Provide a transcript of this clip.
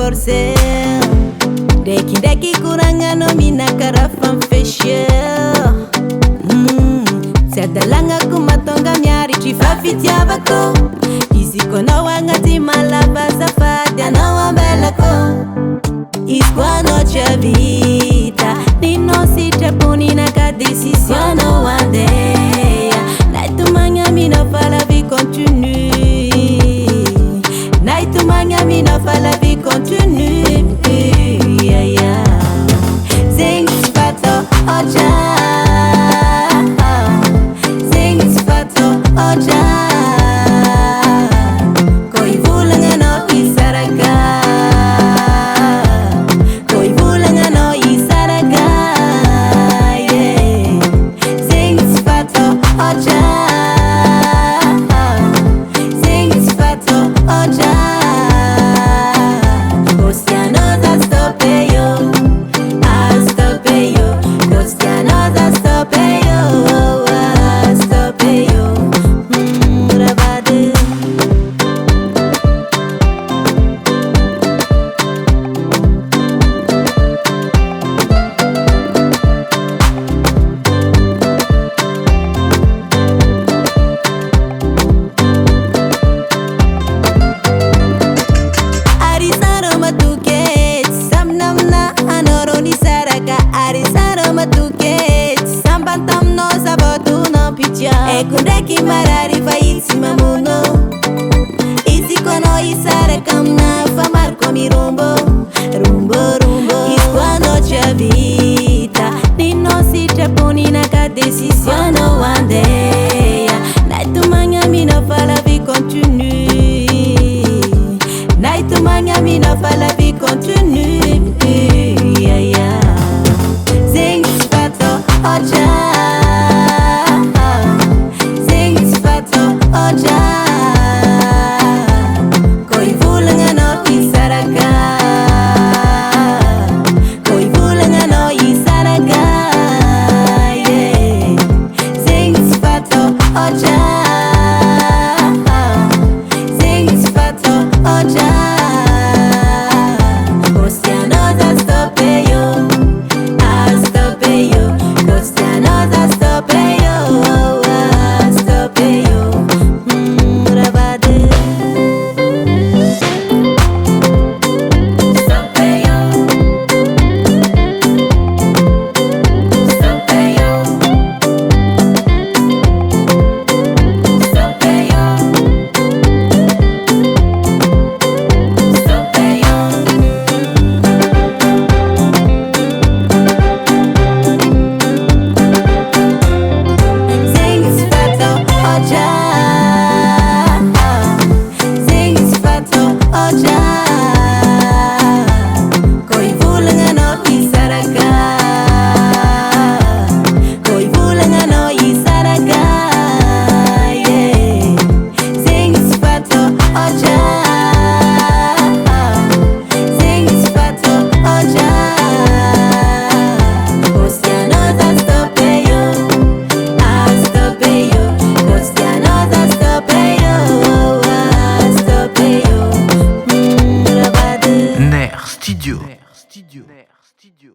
forcé. Deki kurangano mina karafan feshe. Sadalanga kumatonga myari chifafiti abako. Iziko no wangati malaba safadi anawambelako. Isqua noche vita Nino si trapuni na ka décision no one day. Night to manga mi no fa la vie continue. Night to manga mi no fa la vie continue. Yeah, yeah. Sing spato oja. Sing spato oja. Koi vulanga no isaraga. Ekundeki marari faitsima muno. Isiko no isare kamna famar komi rumbo. Rumbo, rumbo. Isqua noche vita Nino si trapuni na ka décision no one day. Night to manga mi no fa la vie continue. Night to manga mi no fa la vie continue. Yeah, yeah. Sing spato oja. Studio.